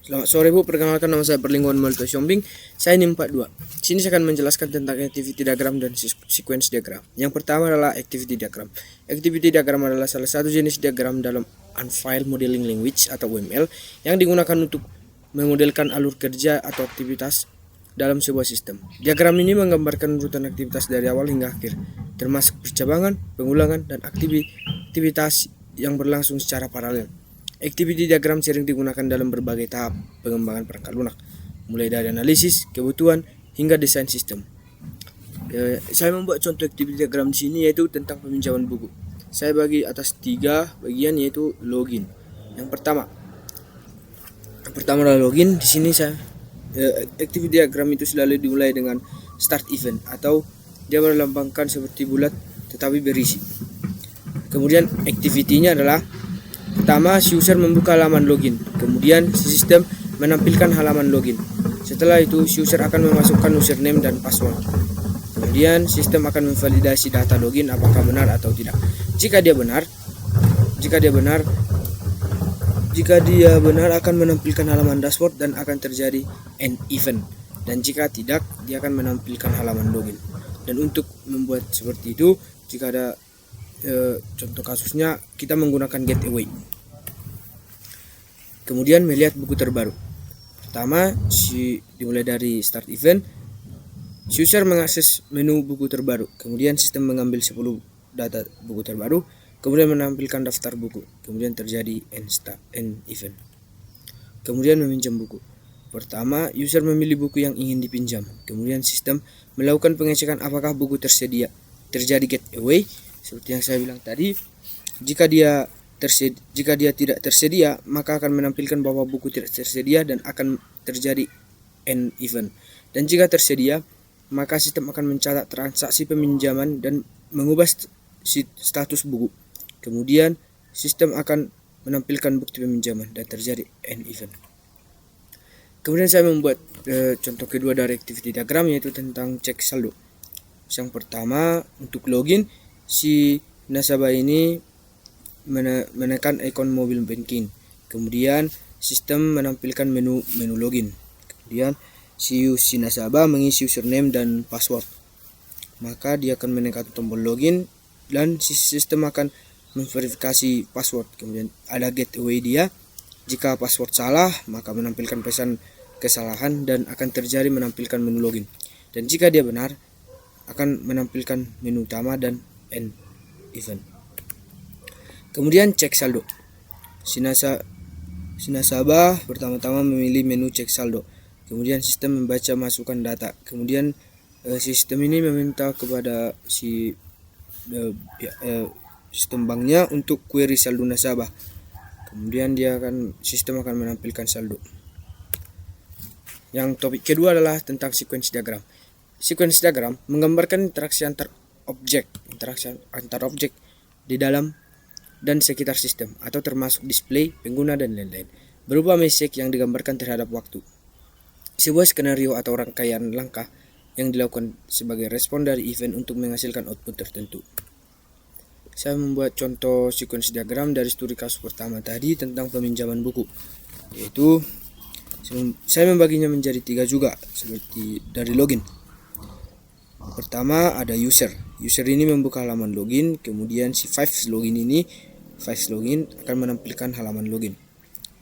Selamat sore Bu, perkenalkan nama saya Perlingkuhan Malto Siombing. Saya NIM 42. Sini saya akan menjelaskan tentang activity diagram dan sequence diagram. Yang pertama adalah activity diagram. Activity diagram adalah salah satu jenis diagram dalam Unfiled Modeling Language atau UML yang digunakan untuk memodelkan alur kerja atau aktivitas dalam sebuah sistem. Diagram ini menggambarkan urutan aktivitas dari awal hingga akhir, termasuk percabangan, pengulangan, dan aktivitas yang berlangsung secara paralel. Activity diagram sering digunakan dalam berbagai tahap pengembangan perangkat lunak, mulai dari analisis, kebutuhan, hingga desain sistem. Saya membuat contoh activity diagram di sini yaitu tentang peminjaman buku. Saya bagi atas 3 bagian yaitu login. Yang pertama adalah login. Di sini activity diagram itu selalu dimulai dengan start event atau dia berlambangkan seperti bulat tetapi berisi. Kemudian activity-nya adalah pertama, si user membuka halaman login. Kemudian, si sistem menampilkan halaman login. Setelah itu, si user akan memasukkan username dan password. Kemudian, sistem akan memvalidasi data login apakah benar atau tidak. Jika dia benar akan menampilkan halaman dashboard dan akan terjadi end event. Dan jika tidak, dia akan menampilkan halaman login. Dan untuk membuat seperti itu, jika ada contoh kasusnya, kita menggunakan gateway. Kemudian melihat buku terbaru. Pertama, dimulai dari start event. Si user mengakses menu buku terbaru. Kemudian sistem mengambil 10 data buku terbaru. Kemudian menampilkan daftar buku. Kemudian terjadi end event. Kemudian meminjam buku. Pertama, user memilih buku yang ingin dipinjam. Kemudian sistem melakukan pengecekan apakah buku tersedia. Terjadi gateway. Seperti yang saya bilang tadi, jika dia tidak tersedia, maka akan menampilkan bahwa buku tidak tersedia dan akan terjadi end event. Dan jika tersedia, maka sistem akan mencatat transaksi peminjaman dan mengubah status buku. Kemudian sistem akan menampilkan bukti peminjaman dan terjadi end event. Kemudian saya membuat contoh kedua dari activity diagram yaitu tentang cek saldo. Yang pertama, untuk login, si nasabah ini menekan ikon mobile banking. Kemudian sistem menampilkan menu login. Kemudian si nasabah mengisi username dan password. Maka dia akan menekan tombol login dan sistem akan memverifikasi password. Kemudian ada gateway dia. Jika password salah, maka menampilkan pesan kesalahan dan akan terjadi menampilkan menu login. Dan jika dia benar, akan menampilkan menu utama dan end event. Kemudian cek saldo. Si nasabah pertama-tama memilih menu cek saldo. Kemudian sistem membaca masukan data. Kemudian sistem ini meminta kepada sistem banknya untuk query saldo nasabah. Kemudian sistem akan menampilkan saldo. Yang topik kedua adalah tentang sequence diagram. Sequence diagram menggambarkan interaksi antar objek di dalam dan sekitar sistem atau termasuk display, pengguna, dan lain-lain, berupa message yang digambarkan terhadap waktu. Sebuah skenario atau rangkaian langkah yang dilakukan sebagai respon dari event untuk menghasilkan output tertentu. Saya membuat contoh sequence diagram dari studi kasus pertama tadi tentang peminjaman buku, yaitu saya membaginya menjadi 3 juga, seperti dari login. Pertama ada user. User ini membuka halaman login, kemudian si Fives login akan menampilkan halaman login.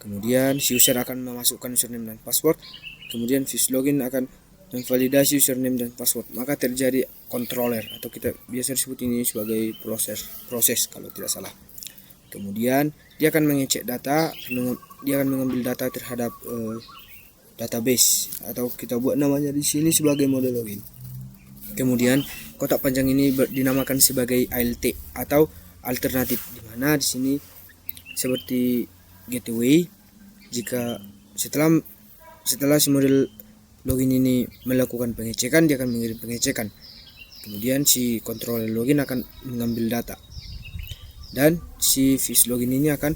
Kemudian si user akan memasukkan username dan password. Kemudian Fives login akan memvalidasi username dan password. Maka terjadi controller atau kita biasa disebut ini sebagai proses kalau tidak salah. Kemudian dia akan mengecek data, dia akan mengambil data terhadap database atau kita buat namanya di sini sebagai model login. Kemudian kotak panjang ini dinamakan sebagai ALT atau alternatif, di mana di sini seperti gateway. Jika setelah si model login ini melakukan pengecekan, dia akan mengirim pengecekan. Kemudian si controller login akan mengambil data. Dan si Fish login ini akan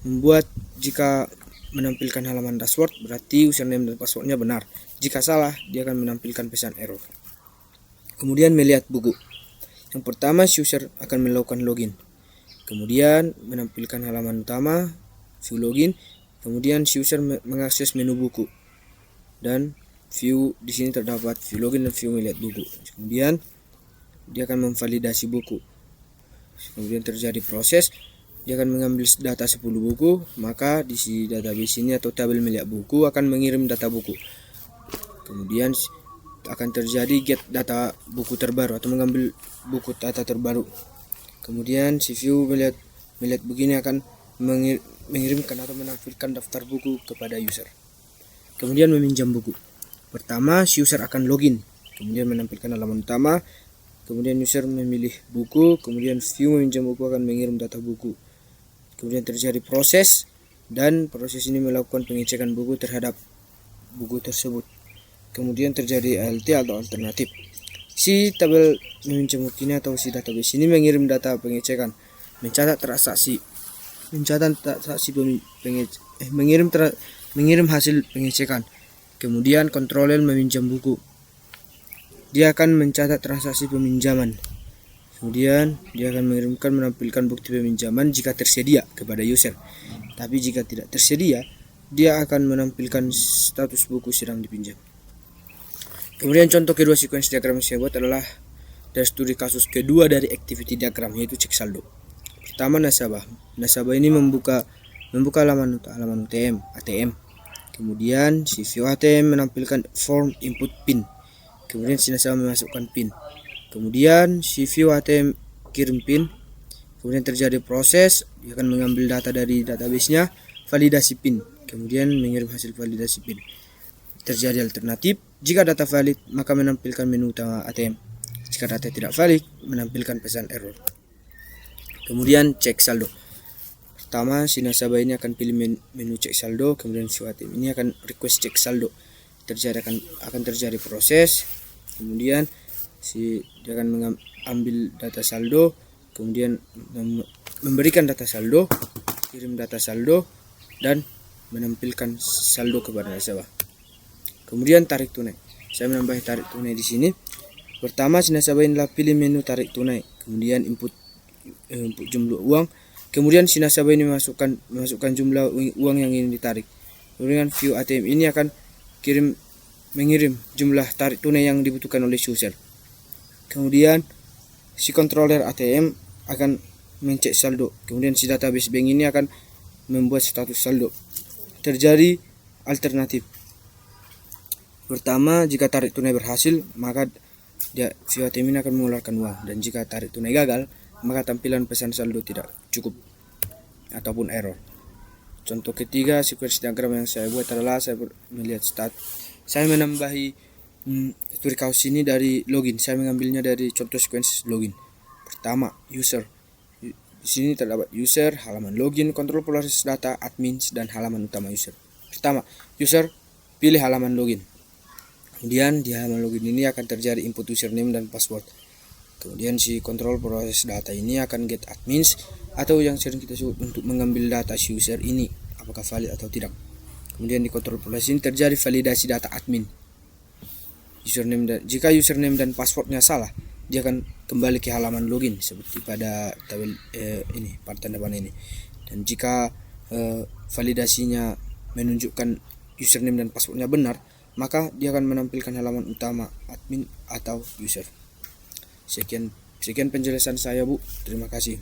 membuat, jika menampilkan halaman dashboard berarti username dan passwordnya benar. Jika salah, dia akan menampilkan pesan error. Kemudian melihat buku. Yang pertama, si user akan melakukan login. Kemudian menampilkan halaman utama, view login. Kemudian si user mengakses menu buku dan view. Di sini terdapat view login dan view melihat buku. Kemudian dia akan memvalidasi buku. Kemudian terjadi proses, dia akan mengambil data 10 buku, maka di si database ini atau tabel melihat buku akan mengirim data buku. Kemudian akan terjadi get data buku terbaru atau mengambil buku data terbaru. Kemudian si view melihat begini akan mengirimkan atau menampilkan daftar buku kepada user. Kemudian meminjam buku. Pertama, si user akan login, kemudian menampilkan halaman utama, kemudian user memilih buku, kemudian view meminjam buku akan mengirim data buku. Kemudian terjadi proses, dan proses ini melakukan pengecekan buku terhadap buku tersebut. Kemudian terjadi ALT atau alternatif. Si tabel meminjam buku ini atau si database ini mengirim data pengecekan, mencatat mengirim hasil pengecekan. Kemudian controller meminjam buku, dia akan mencatat transaksi peminjaman. Kemudian dia akan menampilkan bukti peminjaman jika tersedia kepada user. Tapi jika tidak tersedia, dia akan menampilkan status buku sedang dipinjam. Kemudian contoh kedua sequence diagram yang saya buat adalah dari studi kasus kedua dari activity diagram, yaitu cek saldo. Pertama, nasabah. Nasabah ini membuka halaman ATM. Kemudian si view ATM menampilkan form input PIN. Kemudian si nasabah memasukkan PIN. Kemudian si view ATM kirim PIN. Kemudian terjadi proses, dia akan mengambil data dari database-nya, validasi PIN. Kemudian mengirim hasil validasi PIN. Terjadi alternatif, jika data valid maka menampilkan menu utama ATM. Jika data tidak valid, menampilkan pesan error. Kemudian cek saldo. Pertama, si nasabah ini akan pilih menu cek saldo, kemudian view ATM ini akan request cek saldo. Akan terjadi proses, kemudian dia akan mengambil data saldo, kemudian memberikan data saldo, kirim data saldo, dan menampilkan saldo kepada nasabah. Kemudian tarik tunai. Saya menambah tarik tunai di sini. Pertama, si nasabah inilah pilih menu tarik tunai, kemudian input jumlah uang. Kemudian si nasabah ini memasukkan jumlah uang yang ingin ditarik. Kemudian view ATM ini akan mengirim jumlah tarik tunai yang dibutuhkan oleh user. Kemudian si controller ATM akan mencek saldo. Kemudian si database bank ini akan membuat status saldo. Terjadi alternatif. Pertama, jika tarik tunai berhasil, maka view ATM ini akan mengeluarkan uang, dan jika tarik tunai gagal, maka tampilan pesan saldo tidak cukup ataupun error. Contoh ketiga sequence diagram yang saya buat adalah saya menambahi studi kasus ini dari login. Saya mengambilnya dari contoh sequence login. Pertama, user. Di sini terdapat user, halaman login, kontrol proses data, admins, dan halaman utama user. Pertama, user pilih halaman login. Kemudian di halaman login ini akan terjadi input username dan password. Kemudian si kontrol proses data ini akan get admins atau yang sering kita sebut untuk mengambil data si user ini apakah valid atau tidak. Kemudian di kontrol proses ini terjadi validasi data admin. Jika username dan passwordnya salah, dia akan kembali ke halaman login seperti pada tabel pada tanda panah ini. Dan jika validasinya menunjukkan username dan passwordnya benar, maka dia akan menampilkan halaman utama admin atau user. Sekian penjelasan saya, Bu. Terima kasih.